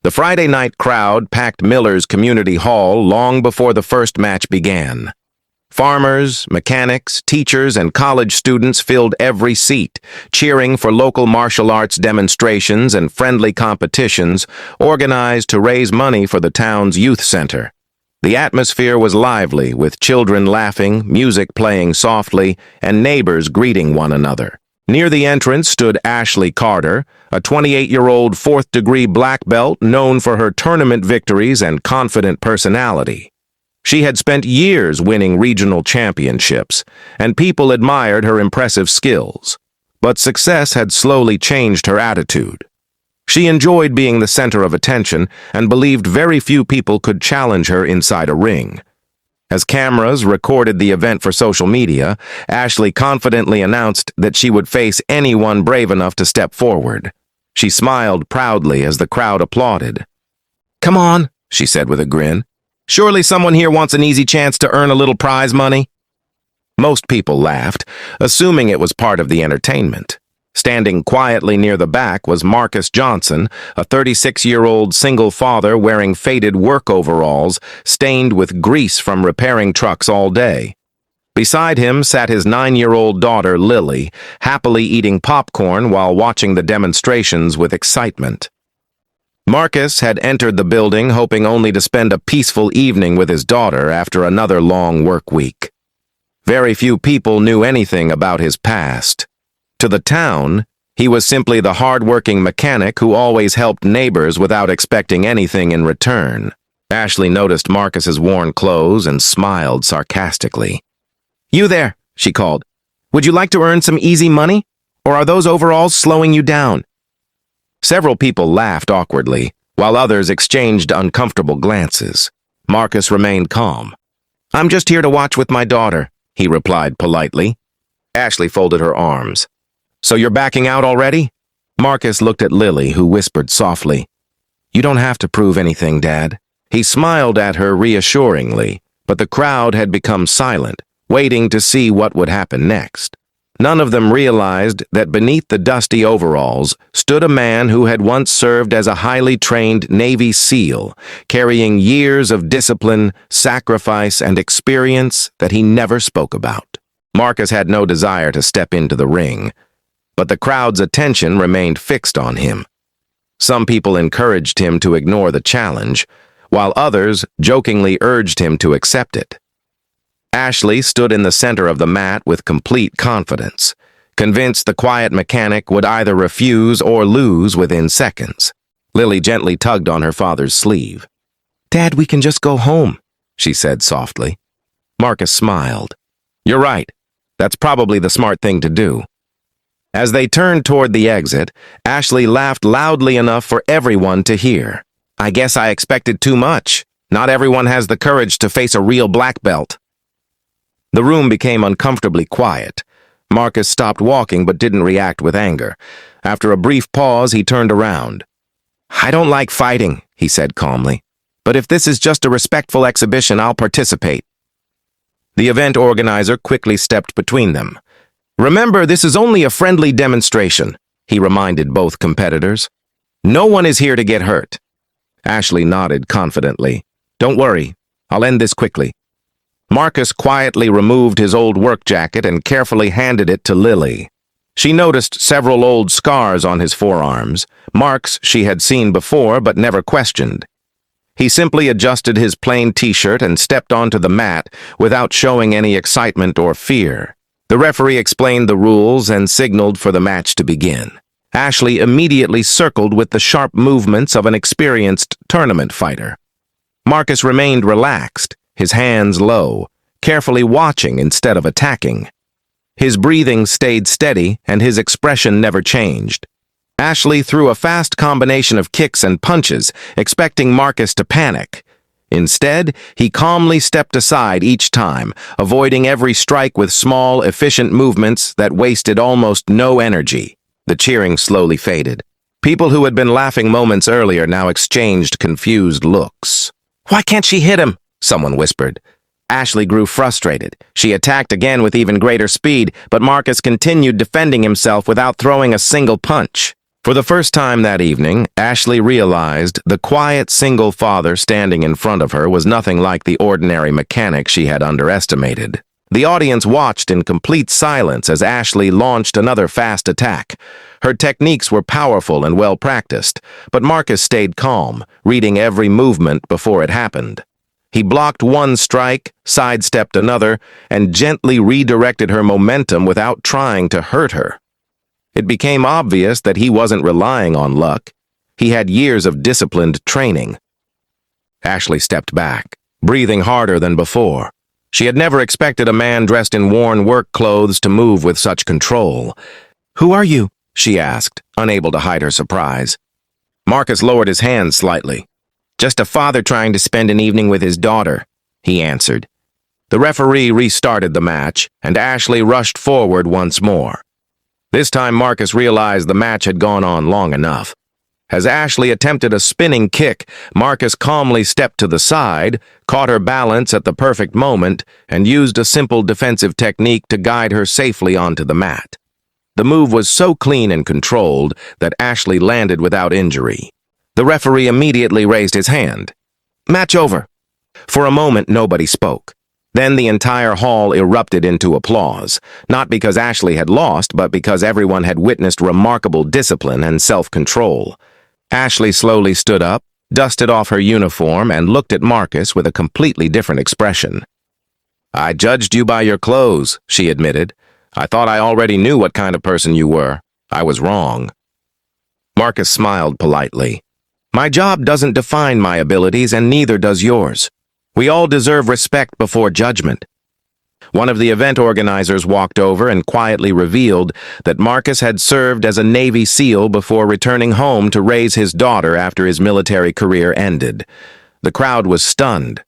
The Friday night crowd packed Miller's community hall long before the first match began. Farmers, mechanics, teachers, and college students filled every seat, cheering for local martial arts demonstrations and friendly competitions organized to raise money for the town's youth center. The atmosphere was lively, with children laughing, music playing softly, and neighbors greeting one another. Near the entrance stood Ashley Carter, a 28-year-old fourth-degree black belt known for her tournament victories and confident personality. She had spent years winning regional championships, and people admired her impressive skills. But success had slowly changed her attitude. She enjoyed being the center of attention and believed very few people could challenge her inside a ring. As cameras recorded the event for social media, Ashley confidently announced that she would face anyone brave enough to step forward. She smiled proudly as the crowd applauded. "Come on," she said with a grin. "Surely someone here wants an easy chance to earn a little prize money?" Most people laughed, assuming it was part of the entertainment. Standing quietly near the back was Marcus Johnson, a 36-year-old single father wearing faded work overalls, stained with grease from repairing trucks all day. Beside him sat his 9-year-old daughter, Lily, happily eating popcorn while watching the demonstrations with excitement. Marcus had entered the building hoping only to spend a peaceful evening with his daughter after another long work week. Very few people knew anything about his past. To the town, he was simply the hard-working mechanic who always helped neighbors without expecting anything in return. Ashley noticed Marcus's worn clothes and smiled sarcastically. "You there," she called. "Would you like to earn some easy money? Or are those overalls slowing you down?" Several people laughed awkwardly, while others exchanged uncomfortable glances. Marcus remained calm. "I'm just here to watch with my daughter," he replied politely. Ashley folded her arms. "So you're backing out already?" Marcus looked at Lily, who whispered softly, "You don't have to prove anything, Dad." He smiled at her reassuringly, but the crowd had become silent, waiting to see what would happen next. None of them realized that beneath the dusty overalls stood a man who had once served as a highly trained Navy SEAL, carrying years of discipline, sacrifice, and experience that he never spoke about. Marcus had no desire to step into the ring, but the crowd's attention remained fixed on him. Some people encouraged him to ignore the challenge, while others jokingly urged him to accept it. Ashley stood in the center of the mat with complete confidence, convinced the quiet mechanic would either refuse or lose within seconds. Lily gently tugged on her father's sleeve. "Dad, we can just go home," she said softly. Marcus smiled. "You're right. That's probably the smart thing to do." As they turned toward the exit, Ashley laughed loudly enough for everyone to hear. "I guess I expected too much. Not everyone has the courage to face a real black belt." The room became uncomfortably quiet. Marcus stopped walking but didn't react with anger. After a brief pause, he turned around. "I don't like fighting," he said calmly. "But if this is just a respectful exhibition, I'll participate." The event organizer quickly stepped between them. "Remember, this is only a friendly demonstration," he reminded both competitors. "No one is here to get hurt." Ashley nodded confidently. "Don't worry, I'll end this quickly." Marcus quietly removed his old work jacket and carefully handed it to Lily. She noticed several old scars on his forearms, marks she had seen before but never questioned. He simply adjusted his plain t-shirt and stepped onto the mat without showing any excitement or fear. The referee explained the rules and signaled for the match to begin. Ashley immediately circled with the sharp movements of an experienced tournament fighter. Marcus remained relaxed, his hands low, carefully watching instead of attacking. His breathing stayed steady and his expression never changed. Ashley threw a fast combination of kicks and punches, expecting Marcus to panic. Instead, he calmly stepped aside each time, avoiding every strike with small, efficient movements that wasted almost no energy. The cheering slowly faded. People who had been laughing moments earlier now exchanged confused looks. "Why can't she hit him?" someone whispered. Ashley grew frustrated. She attacked again with even greater speed, but Marcus continued defending himself without throwing a single punch. For the first time that evening, Ashley realized the quiet single father standing in front of her was nothing like the ordinary mechanic she had underestimated. The audience watched in complete silence as Ashley launched another fast attack. Her techniques were powerful and well-practiced, but Marcus stayed calm, reading every movement before it happened. He blocked one strike, sidestepped another, and gently redirected her momentum without trying to hurt her. It became obvious that he wasn't relying on luck. He had years of disciplined training. Ashley stepped back, breathing harder than before. She had never expected a man dressed in worn work clothes to move with such control. "Who are you?" she asked, unable to hide her surprise. Marcus lowered his hands slightly. "Just a father trying to spend an evening with his daughter," he answered. The referee restarted the match, and Ashley rushed forward once more. This time Marcus realized the match had gone on long enough. As Ashley attempted a spinning kick, Marcus calmly stepped to the side, caught her balance at the perfect moment, and used a simple defensive technique to guide her safely onto the mat. The move was so clean and controlled that Ashley landed without injury. The referee immediately raised his hand. "Match over." For a moment, nobody spoke. Then the entire hall erupted into applause, not because Ashley had lost, but because everyone had witnessed remarkable discipline and self-control. Ashley slowly stood up, dusted off her uniform, and looked at Marcus with a completely different expression. "I judged you by your clothes," she admitted. "I thought I already knew what kind of person you were. I was wrong." Marcus smiled politely. "My job doesn't define my abilities, and neither does yours. We all deserve respect before judgment." One of the event organizers walked over and quietly revealed that Marcus had served as a Navy SEAL before returning home to raise his daughter after his military career ended. The crowd was stunned.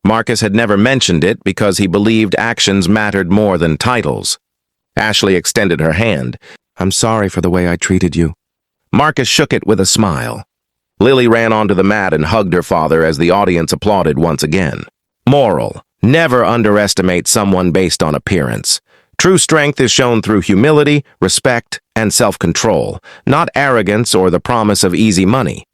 Marcus had never mentioned it because he believed actions mattered more than titles. Ashley extended her hand. "I'm sorry for the way I treated you." Marcus shook it with a smile. Lily ran onto the mat and hugged her father as the audience applauded once again. Moral: never underestimate someone based on appearance. True strength is shown through humility, respect, and self-control, not arrogance or the promise of easy money.